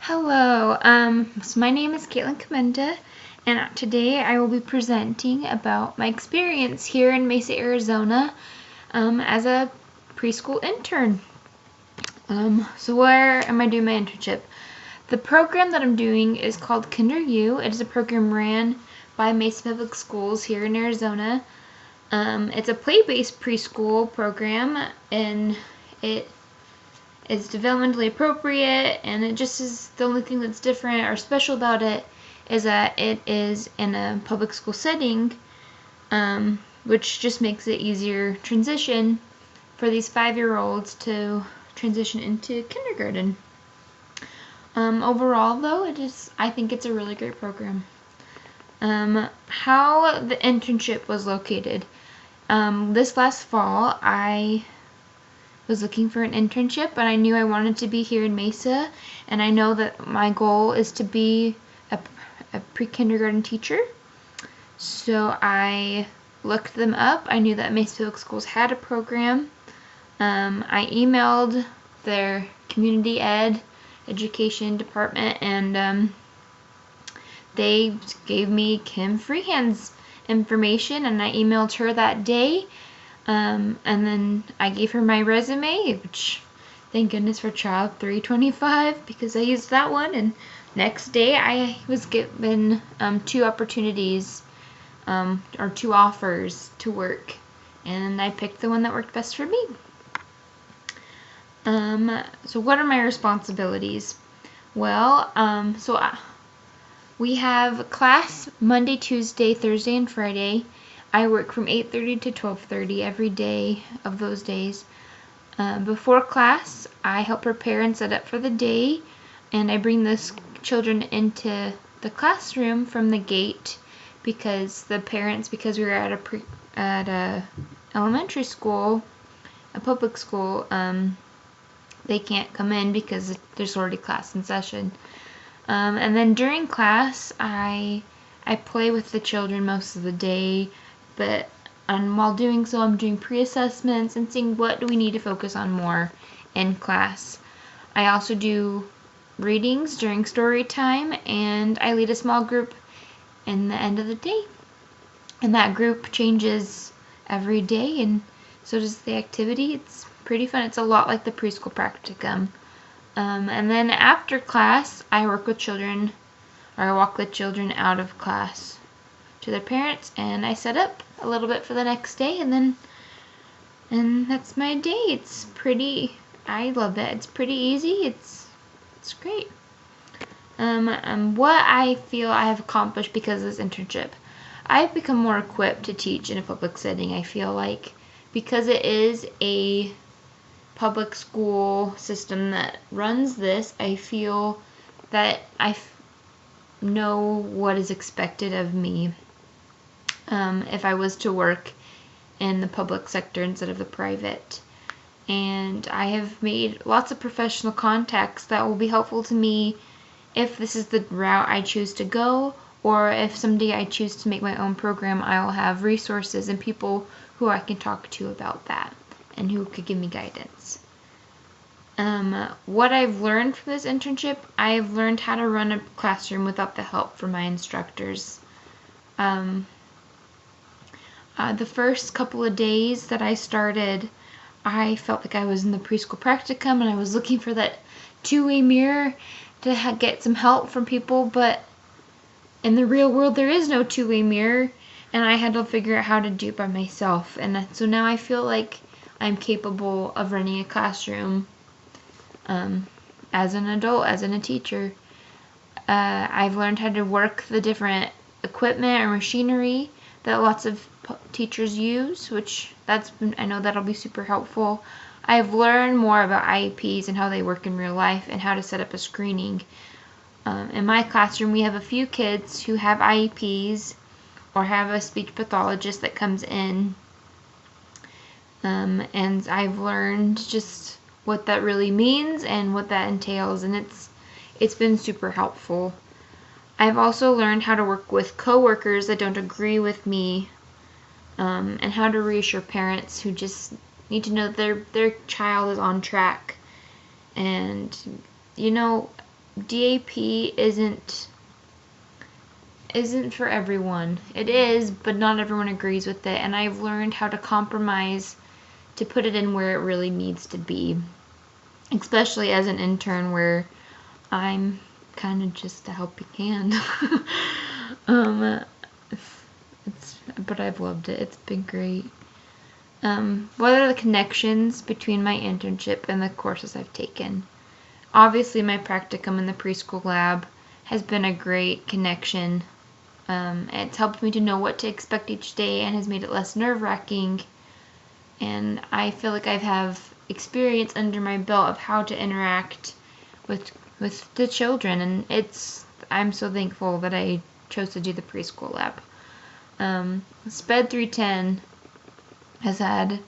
Hello, so my name is Kaitlin Komenda, and today I will be presenting about my experience here in Mesa, Arizona, as a preschool intern. So where am I doing my internship? The program that I'm doing is called Kinder U. It is a program ran by Mesa Public Schools here in Arizona. It's a play-based preschool program, and it's developmentally appropriate, and it just is the only thing that's different or special about it is that it is in a public school setting, which just makes it easier transition for these 5-year-olds to transition into kindergarten. Overall, though, I think it's a really great program. How the internship was located. This last fall, I was looking for an internship, but I knew I wanted to be here in Mesa, and I know that my goal is to be a pre-kindergarten teacher. So I looked them up. I knew that Mesa Public Schools had a program. I emailed their community education department, and they gave me Kim Freehand's information, and I emailed her that day. And then I gave her my resume, which thank goodness for Child 325 because I used that one. And next day I was given 2 opportunities or 2 offers to work, and I picked the one that worked best for me. So what are my responsibilities? Well, we have class Monday, Tuesday, Thursday, and Friday. I work from 8:30 to 12:30 every day of those days. Before class, I help prepare and set up for the day, and I bring the children into the classroom from the gate because the parents, because we were at a elementary school, a public school, they can't come in because there's already class in session. And then during class, I play with the children most of the day. But while doing so, I'm doing pre-assessments and seeing what do we need to focus on more in class. I also do readings during story time, and I lead a small group in the end of the day. And that group changes every day, and so does the activity. It's pretty fun. It's a lot like the preschool practicum. And then after class, I work with children, or I walk the children out of class to their parents, and I set up a little bit for the next day, and that's my day. I love it. It's pretty easy. It's great. What I feel I have accomplished because of this internship, I've become more equipped to teach in a public setting. I feel like because it is a public school system that runs this, I feel that I know what is expected of me if I was to work in the public sector instead of the private. And I have made lots of professional contacts that will be helpful to me if this is the route I choose to go, or if someday I choose to make my own program, I will have resources and people who I can talk to about that and who could give me guidance. What I've learned from this internship, I've learned how to run a classroom without the help from my instructors. The first couple of days that I started, I felt like I was in the preschool practicum, and I was looking for that 2-way mirror to get some help from people, but in the real world there is no 2-way mirror, and I had to figure out how to do it by myself. And so now I feel like I'm capable of running a classroom as an adult, as a teacher. I've learned how to work the different equipment or machinery that lots of teachers use, I know that'll be super helpful. I've learned more about IEPs and how they work in real life and how to set up a screening. In my classroom, we have a few kids who have IEPs or have a speech pathologist that comes in, and I've learned just what that really means and what that entails, and it's been super helpful. I've also learned how to work with coworkers that don't agree with me, and how to reassure parents who just need to know that their child is on track. And DAP isn't for everyone. It is, but not everyone agrees with it, and I've learned how to compromise to put it in where it really needs to be, especially as an intern where I'm kind of just a helping hand. But I've loved it. It's been great. What are the connections between my internship and the courses I've taken? Obviously, my practicum in the preschool lab has been a great connection. It's helped me to know what to expect each day and has made it less nerve-wracking. And I feel like I have experience under my belt of how to interact with the children, and I'm so thankful that I chose to do the preschool lab. SPED 310 has had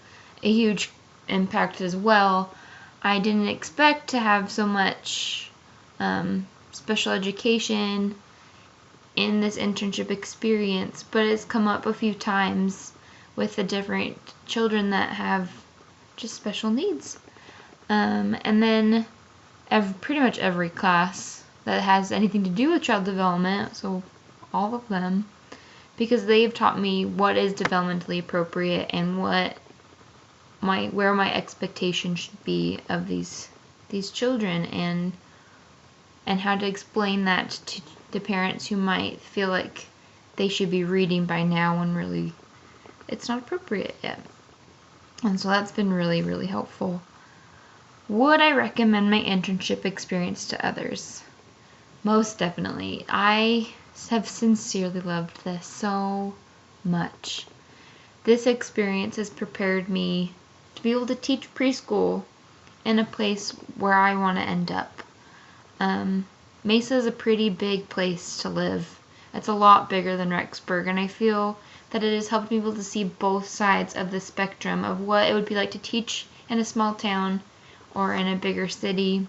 a huge impact as well. I didn't expect to have so much special education in this internship experience, but it's come up a few times with the different children that have just special needs. And then pretty much every class that has anything to do with child development, so all of them, because they've taught me what is developmentally appropriate and where my expectation should be of these children, and how to explain that to the parents who might feel like they should be reading by now when really it's not appropriate yet. And so that's been really, really helpful. Would I recommend my internship experience to others? Most definitely. I have sincerely loved this so much. This experience has prepared me to be able to teach preschool in a place where I want to end up. Mesa is a pretty big place to live. It's a lot bigger than Rexburg, and I feel that it has helped me be able to see both sides of the spectrum of what it would be like to teach in a small town or in a bigger city.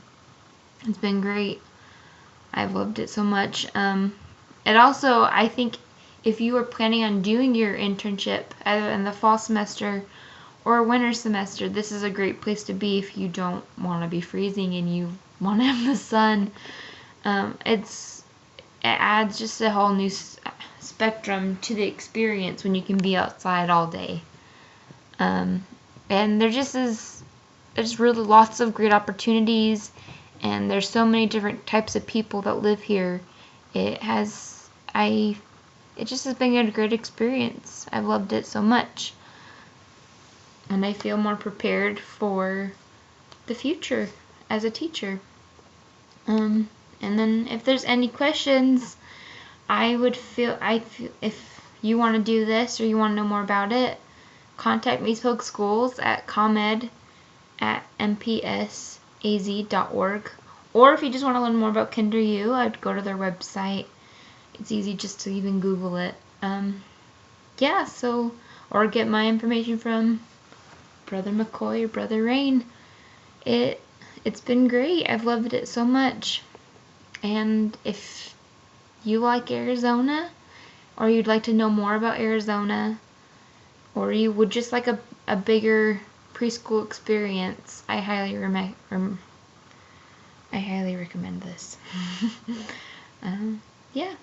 It's been great. I've loved it so much. It also, I think, if you are planning on doing your internship either in the fall semester or winter semester, this is a great place to be if you don't want to be freezing and you want to have the sun. It adds just a whole new spectrum to the experience when you can be outside all day. And there's really lots of great opportunities, and there's so many different types of people that live here. It just has been a great experience. I've loved it so much, and I feel more prepared for the future as a teacher. And then if there's any questions, if you want to do this or you want to know more about it, contact Mace Polk Schools at comed@mpsaz.org. Or if you just want to learn more about Kinder U, I'd go to their website. It's easy just to even Google it. Or get my information from Brother McCoy or Brother Rain. It's been great. I've loved it so much. And if you like Arizona, or you'd like to know more about Arizona, or you would just like a bigger preschool experience, I highly recommend this. Yeah.